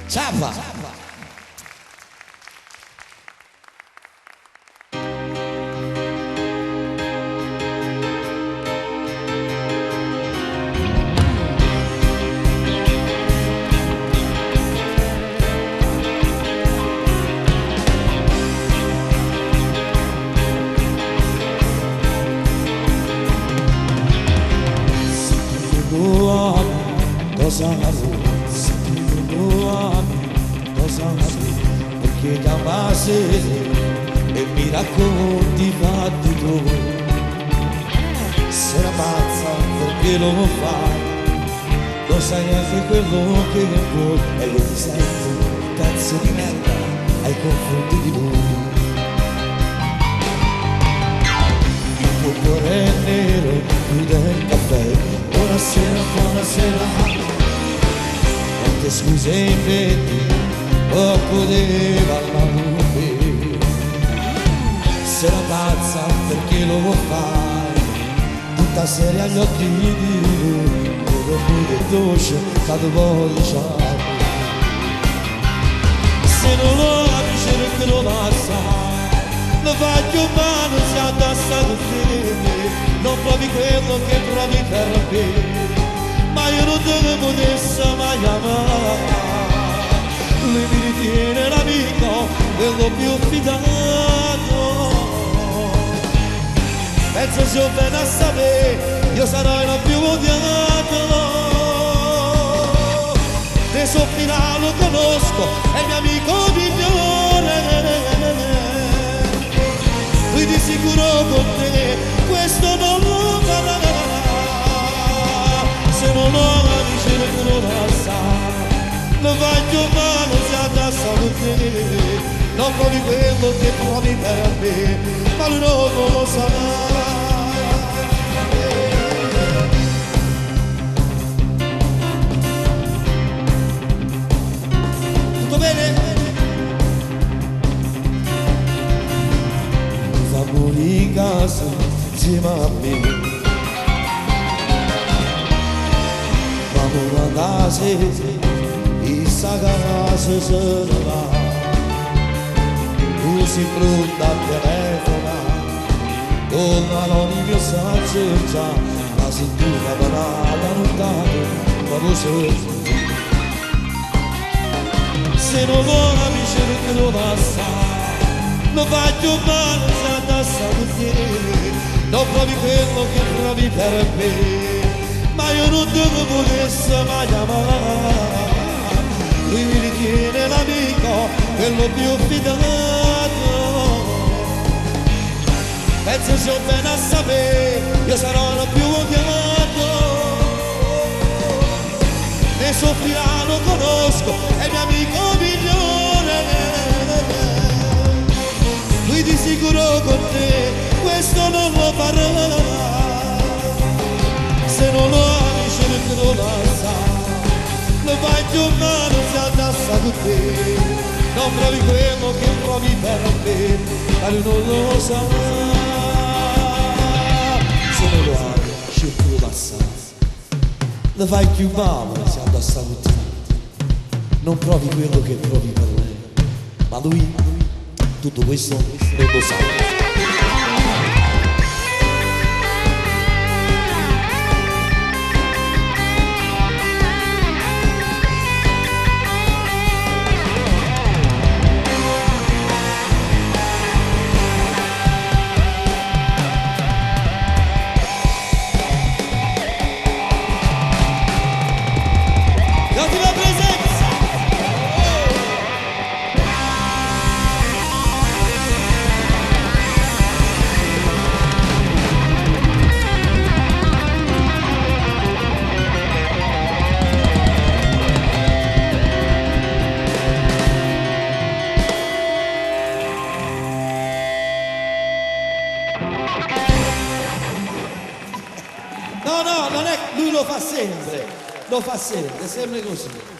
Ciapa. Cosa perché chiamasi e mi racconti fatti tu, sei una pazza perché lo fai, non sai neanche quello che vuoi e io ti sento un cazzo di merda ai confronti di lui. Il tuo cuore è nero, chiude il caffè, buonasera, quante scuse inventi o poteva lui. Sei una pazza perché lo fai, tutta seria agli occhi di lui, quello che dolce cato voce. Se non lo capisci perché lo passa, lo fai più male se addassa con te, non provi quello che provi per me, ma io non te ne potessi mai amare. Lui mi ritiene l'amico, quello più fidato. Penso se io bene a sapere, io sarò il più odiato. Ne soffrirà, lo conosco, è mio amico migliore. Lui di sicuro con te, questo non lo farà. Se non lo capisci perché non lo sa, lo voglio male se addassa con te, non provi quello che provi per me, ma lui non lo sa. Tutto bene? Fa morire in casa insieme a me, vamo a casa. Issa casa se ne va, tu si pronta a telefonare, tornano i messaggi già, ma se tu la parata lontano, ma voi se non lo capisci perché lo passa, lo faccio male se addassa con te, non provi quello che provi per me, ma io non te lo potessi mai amare. Lui mi ritiene l'amico, quello più fidato. Penso se ho bene a sapere, io sarò il più odiato. Ne soffrirà, lo conosco, è mio amico migliore. Lui di sicuro con te, questo non lo farà. Se non lo capisci perché non lo sa, lo fai giornare se addassa con te, non provi quello che provi per me, ma lui non lo sa. Se non lo capisci perché lo passa, lo fai più male se addassa con te, non provi quello che provi per me, ma lui tutto questo non lo sa. No, non è, lui lo fa sempre, sempre così.